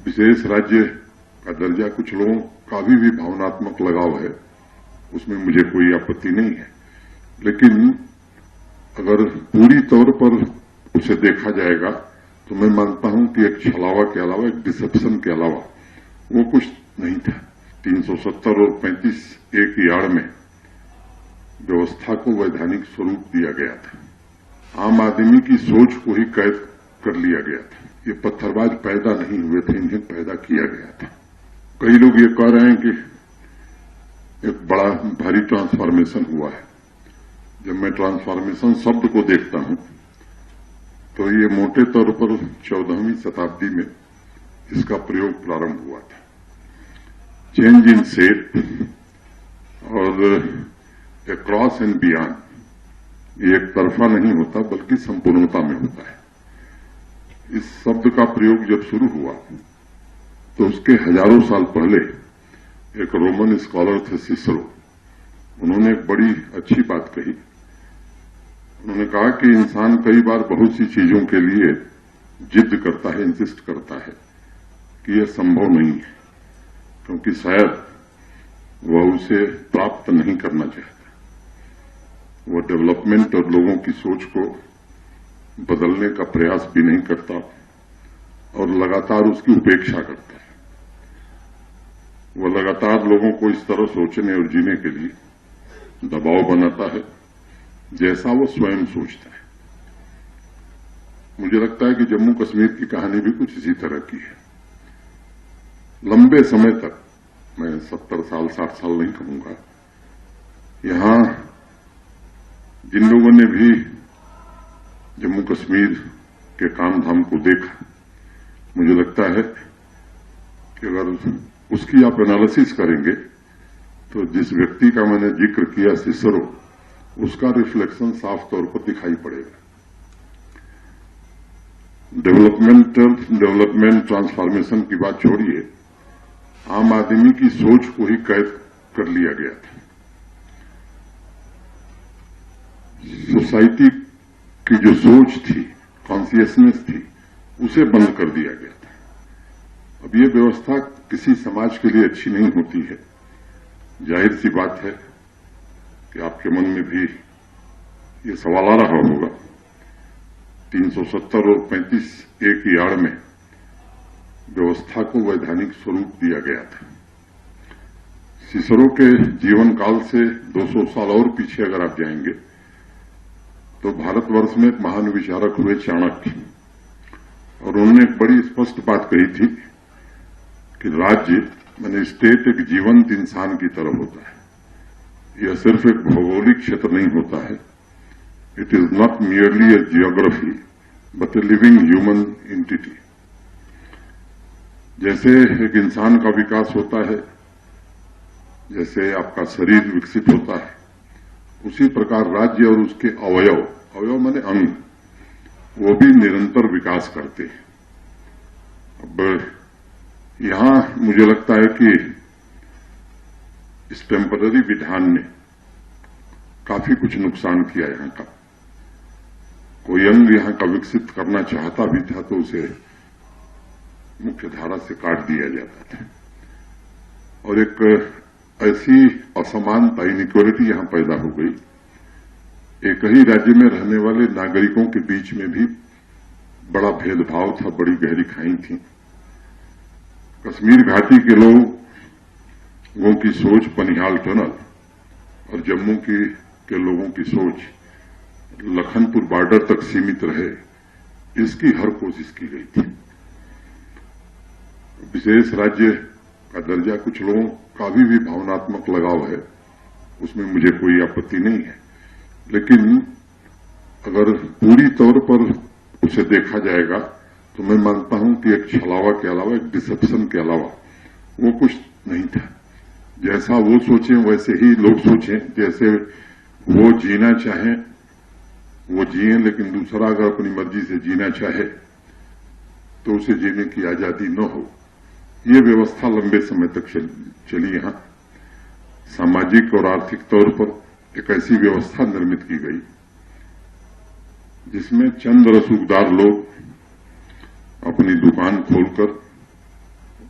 विशेष राज्य का दर्जा कुछ लोगों का भी भावनात्मक लगाव है, उसमें मुझे कोई आपत्ति नहीं है। लेकिन अगर पूरी तौर पर उसे देखा जाएगा तो मैं मानता हूं कि एक छलावा के अलावा, एक डिसेप्शन के अलावा वो कुछ नहीं था। 370 और 35A की आड़ में व्यवस्था को वैधानिक स्वरूप दिया गया था। आम आदमी की सोच को ही कैद कर लिया गया था। ये पत्थरबाज पैदा नहीं हुए थे, इन्हें पैदा किया गया था। कई लोग ये कह रहे हैं कि एक बड़ा भारी ट्रांसफॉर्मेशन हुआ है। जब मैं ट्रांसफॉर्मेशन शब्द को देखता हूं तो ये मोटे तौर पर 14वीं शताब्दी में इसका प्रयोग प्रारंभ हुआ था। चेंज इन शेप और अक्रॉस एंड बियॉन्ड ये एक तरफा नहीं होता बल्कि संपूर्णता में होता है। इस शब्द का प्रयोग जब शुरू हुआ तो उसके हजारों साल पहले एक रोमन स्कॉलर थे सिसरो। उन्होंने एक बड़ी अच्छी बात कही। उन्होंने कहा कि इंसान कई बार बहुत सी चीजों के लिए जिद करता है, इंसिस्ट करता है कि यह संभव नहीं है, क्योंकि शायद वह उसे प्राप्त नहीं करना चाहता। वह डेवलपमेंट और लोगों की सोच को बदलने का प्रयास भी नहीं करता और लगातार उसकी उपेक्षा करता है। वह लगातार लोगों को इस तरह सोचने और जीने के लिए दबाव बनाता है जैसा वो स्वयं सोचता है। मुझे लगता है कि जम्मू कश्मीर की कहानी भी कुछ इसी तरह की है। लंबे समय तक, मैं 70 साल 60 साल नहीं कहूंगा, यहां जिन लोगों ने भी जम्मू कश्मीर के काम धाम को देखा, मुझे लगता है कि अगर उसकी आप एनालिसिस करेंगे तो जिस व्यक्ति का मैंने जिक्र किया सिसरो, उसका रिफ्लेक्शन साफ तौर पर दिखाई पड़ेगा। डेवलपमेंट ट्रांसफॉर्मेशन की बात छोड़िए, आम आदमी की सोच को ही कैद कर लिया गया था। सोसाइटी की जो सोच थी, कॉन्शियसनेस थी, उसे बंद कर दिया गया था। अब ये व्यवस्था किसी समाज के लिए अच्छी नहीं होती है। जाहिर सी बात है कि आपके मन में भी ये सवाल आ रहा होगा। 370 और 35A की आड़ में व्यवस्था को वैधानिक स्वरूप दिया गया था। सिसरो के जीवन काल से 200 साल और पीछे अगर आप जाएंगे तो भारतवर्ष में एक महान विचारक हुए चाणक्य, और उन्होंने एक बड़ी स्पष्ट बात कही थी कि राज्य माने स्टेट एक जीवंत इंसान की तरह होता है। यह सिर्फ एक भौगोलिक क्षेत्र नहीं होता है। It is not merely A geography but a living human entity. जैसे एक इंसान का विकास होता है, जैसे आपका शरीर विकसित होता है, उसी प्रकार राज्य और उसके अवयव माने अंग, वो भी निरंतर विकास करते हैं। अब यहां मुझे लगता है कि इस टेम्पररी विधान ने काफी कुछ नुकसान किया यहां का। कोई अंग यहां का विकसित करना चाहता भी था तो उसे मुख्य धारा से काट दिया जाता था, और एक ऐसी असमानता, इनइक्वालिटी यहां पैदा हो गई। एक ही राज्य में रहने वाले नागरिकों के बीच में भी बड़ा भेदभाव था, बड़ी गहरी खाई थी। कश्मीर घाटी के लोगों की सोच बनिहाल टनल और जम्मू के लोगों की सोच लखनपुर बॉर्डर तक सीमित रहे, इसकी हर कोशिश की गई थी। विशेष राज्य का दर्जा कुछ लोगों का भी भावनात्मक लगाव है, उसमें मुझे कोई आपत्ति नहीं है। लेकिन अगर पूरी तौर पर उसे देखा जाएगा तो मैं मानता हूं कि एक छलावा के अलावा, एक डिसेप्शन के अलावा वो कुछ नहीं था। जैसा वो सोचें वैसे ही लोग सोचें, जैसे वो जीना चाहें वो जिए, लेकिन दूसरा अगर अपनी मर्जी से जीना चाहे तो उसे जीने की आजादी न हो। ये व्यवस्था लंबे समय तक चली। यहां सामाजिक और आर्थिक तौर पर एक ऐसी व्यवस्था निर्मित की गई जिसमें चंद रसूखदार लोग अपनी दुकान खोलकर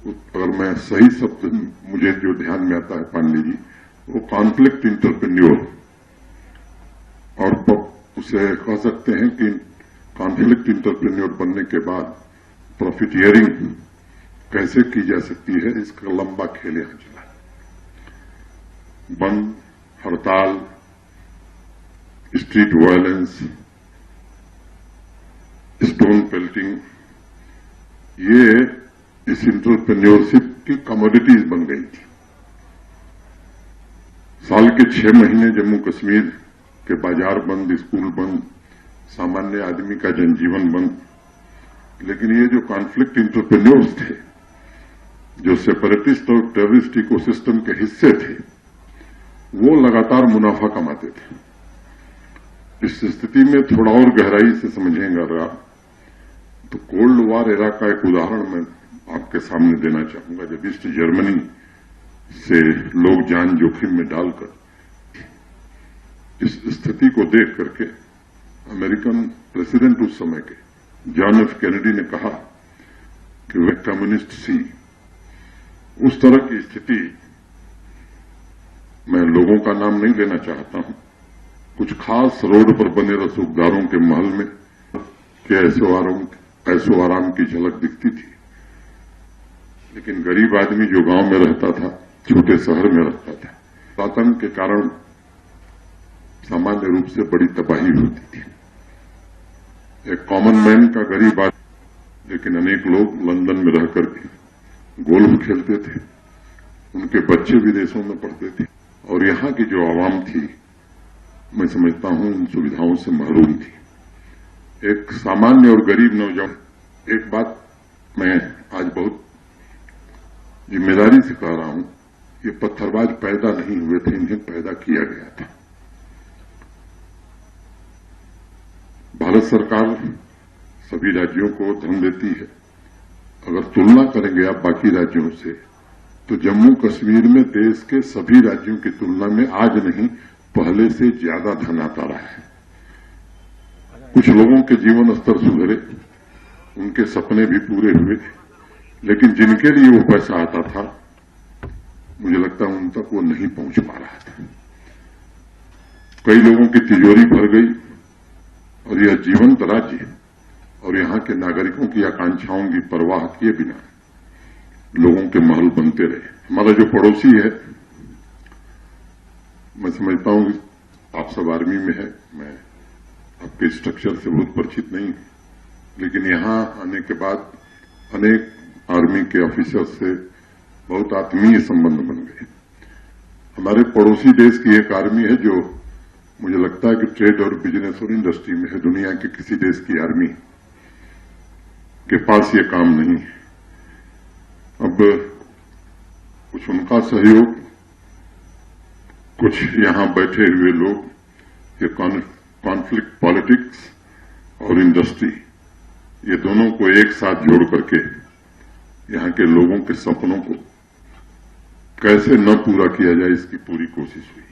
अगर मैं सही शब्द मुझे जो ध्यान में आता है पांडे जी, वो कॉन्फ्लिक्ट इंटरप्रेन्योर, और उसे कह सकते हैं कि कॉन्फ्लिक्ट इंटरप्रेन्योर बनने के बाद प्रॉफिटियरिंग कैसे की जा सकती है, इसका लंबा खेल यहां चला। बंद, हड़ताल, स्ट्रीट वायलेंस, स्टोन पेल्टिंग, ये इस इंटरप्रेन्योरशिप की कमोडिटीज बन गई थी। साल के 6 महीने जम्मू कश्मीर के बाजार बंद, स्कूल बंद, सामान्य आदमी का जनजीवन बंद, लेकिन ये जो कॉन्फ्लिक्ट इंटरप्रेन्योर्स थे, जो सेपरेटिस्ट और टेररिस्ट इकोसिस्टम के हिस्से थे, वो लगातार मुनाफा कमाते थे। इस स्थिति में थोड़ा और गहराई से समझेंगे अगर आप, तो कोल्ड वॉर एरा का एक उदाहरण मैं आपके सामने देना चाहूंगा, जब ईस्ट जर्मनी से लोग जान जोखिम में डालकर इस स्थिति को देख करके अमेरिकन प्रेसिडेंट उस समय के जॉन एफ कैनेडी ने कहा कि वे कम्युनिस्ट सी। उस तरह की स्थिति, मैं लोगों का नाम नहीं लेना चाहता हूं, कुछ खास रोड पर बने रसूखदारों के महल में के ऐसो आराम की झलक दिखती थी, लेकिन गरीब आदमी जो गांव में रहता था, छोटे शहर में रहता था, आतंक के कारण सामान्य रूप से बड़ी तबाही होती थी। एक कॉमन मैन का गरीब आदमी, लेकिन अनेक लोग लंदन में रहकर के गोल्फ खेलते थे, उनके बच्चे विदेशों में पढ़ते थे, और यहां की जो आवाम थी, मैं समझता हूं उन सुविधाओं से महरूम थी। एक सामान्य और गरीब नौजवान, एक बात मैं आज बहुत जिम्मेदारी से कह रहा हूं, ये पत्थरबाज पैदा नहीं हुए थे, इन्हें पैदा किया गया था। भारत सरकार सभी राज्यों को धन देती है। अगर तुलना करेंगे आप बाकी राज्यों से, तो जम्मू कश्मीर में देश के सभी राज्यों की तुलना में आज नहीं, पहले से ज्यादा धन आता रहा है। कुछ लोगों के जीवन स्तर सुधरे, उनके सपने भी पूरे हुए, लेकिन जिनके लिए वो पैसा आता था, मुझे लगता है उन तक वो नहीं पहुंच पा रहा था। कई लोगों की तिजोरी भर गई, और यह जीवंत राज्य और यहां के नागरिकों की आकांक्षाओं की परवाह किए बिना लोगों के महल बनते रहे। हमारा जो पड़ोसी है, मैं समझता हूं आप सब आर्मी में है, मैं आपके स्ट्रक्चर से बहुत परिचित नहीं हूं, लेकिन यहां आने के बाद अनेक आर्मी के ऑफिसर से बहुत आत्मीय संबंध बन गए। हमारे पड़ोसी देश की एक आर्मी है जो मुझे लगता है कि ट्रेड और बिजनेस और इंडस्ट्री में है, दुनिया के किसी देश की आर्मी के पास ये काम नहीं है। अब कुछ उनका सहयोग, कुछ यहां बैठे हुए लोग, ये कॉन्फ्लिक्ट पॉलिटिक्स और इंडस्ट्री, ये दोनों को एक साथ जोड़ करके यहां के लोगों के सपनों को कैसे न पूरा किया जाए, इसकी पूरी कोशिश हुई।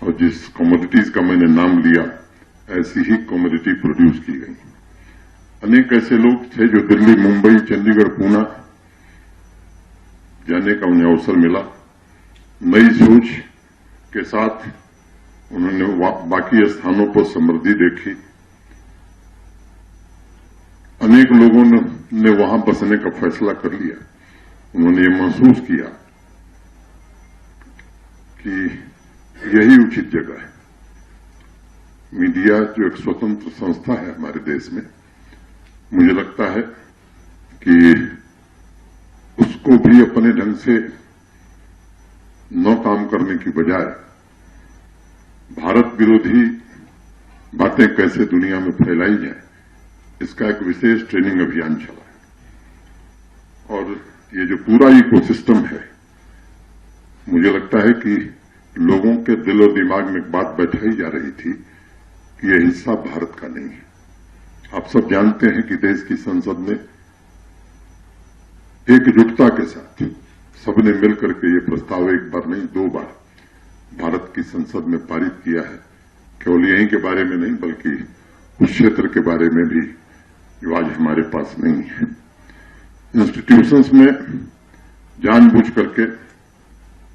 और जिस कमोडिटीज का मैंने नाम लिया, ऐसी ही कमोडिटी प्रोड्यूस की गई। अनेक ऐसे लोग थे जो दिल्ली, मुंबई, चंडीगढ़, पूना जाने का उन्हें अवसर मिला। नई सोच के साथ उन्होंने बाकी स्थानों पर समृद्धि देखी। अनेक लोगों ने वहां बसने का फैसला कर लिया। उन्होंने ये महसूस किया कि यही उचित जगह है। मीडिया जो एक स्वतंत्र संस्था है हमारे देश में, मुझे लगता है कि उसको भी अपने ढंग से न काम करने की बजाय भारत विरोधी बातें कैसे दुनिया में फैलाई जाए, इसका एक विशेष ट्रेनिंग अभियान चला है। और ये जो पूरा इकोसिस्टम है, मुझे लगता है कि लोगों के दिल और दिमाग में एक बात बैठाई जा रही थी कि यह हिस्सा भारत का नहीं है। आप सब जानते हैं कि देश की संसद ने एकजुटता के साथ सबने मिलकर के ये प्रस्ताव एक बार नहीं 2 बार भारत की संसद में पारित किया है। केवल यहीं के बारे में नहीं, बल्कि उस क्षेत्र के बारे में भी जो आज हमारे पास नहीं है। इंस्टीट्यूशंस में जानबूझ करके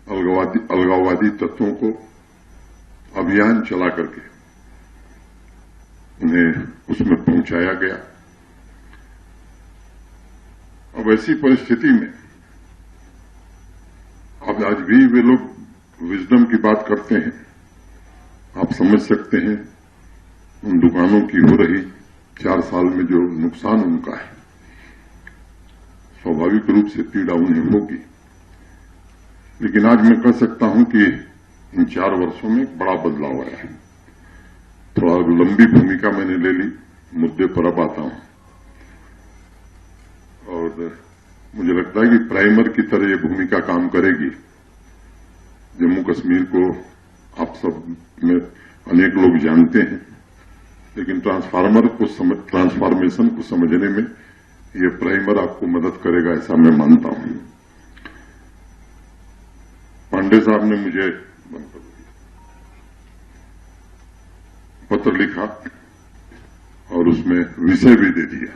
अलगाववादी तत्वों को अभियान चला करके उन्हें उसमें पहुंचाया गया। अब ऐसी परिस्थिति में अब आज भी वे लोग विजडम की बात करते हैं। आप समझ सकते हैं उन दुकानों की हो रही 4 साल में जो नुकसान उनका है, स्वाभाविक रूप से पीड़ा उन्हें होगी। लेकिन आज मैं कह सकता हूं कि इन 4 वर्षों में एक बड़ा बदलाव आया है। थोड़ा लंबी भूमिका मैंने ले ली, मुद्दे पर अब आता हूं। और मुझे लगता है कि प्राइमर की तरह ये भूमिका काम करेगी। जम्मू कश्मीर को आप सब में अनेक लोग जानते हैं, लेकिन ट्रांसफॉर्मेशन को समझने में ये प्राइमर आपको मदद करेगा, ऐसा मैं मानता हूं। पांडे साहब ने मुझे पत्र लिखा और उसमें विषय भी दे दिया,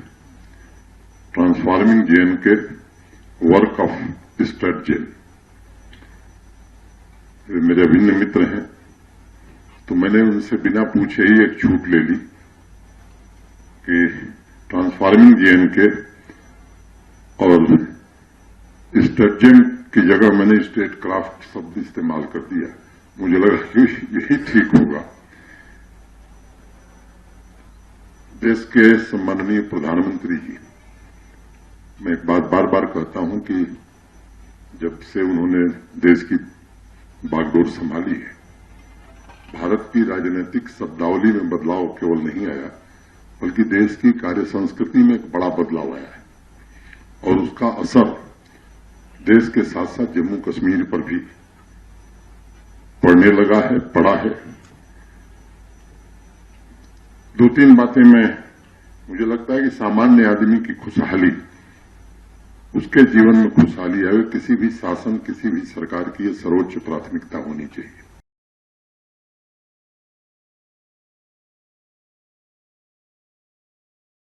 transforming J and K work of state jail. मेरे अभिन्न मित्र हैं, तो मैंने उनसे बिना पूछे ही एक छूट ले ली कि ट्रांसफॉर्मिंग जेएनके और स्टेट जेल की जगह मैंने स्टेट क्राफ्ट शब्द इस्तेमाल कर दिया। मुझे लगा कि यही ठीक होगा। देश के सम्माननीय प्रधानमंत्री जी, मैं एक बात बार बार कहता हूं कि जब से उन्होंने देश की बागडोर संभाली है, भारत की राजनीतिक शब्दावली में बदलाव केवल नहीं आया, बल्कि देश की कार्य संस्कृति में एक बड़ा बदलाव आया है। और उसका असर देश के साथ साथ जम्मू कश्मीर पर भी पड़ने लगा है, पड़ा है। 2-3 बातें मुझे लगता है कि सामान्य आदमी की खुशहाली, उसके जीवन में खुशहाली आए, किसी भी शासन, किसी भी सरकार की ये सर्वोच्च प्राथमिकता होनी चाहिए।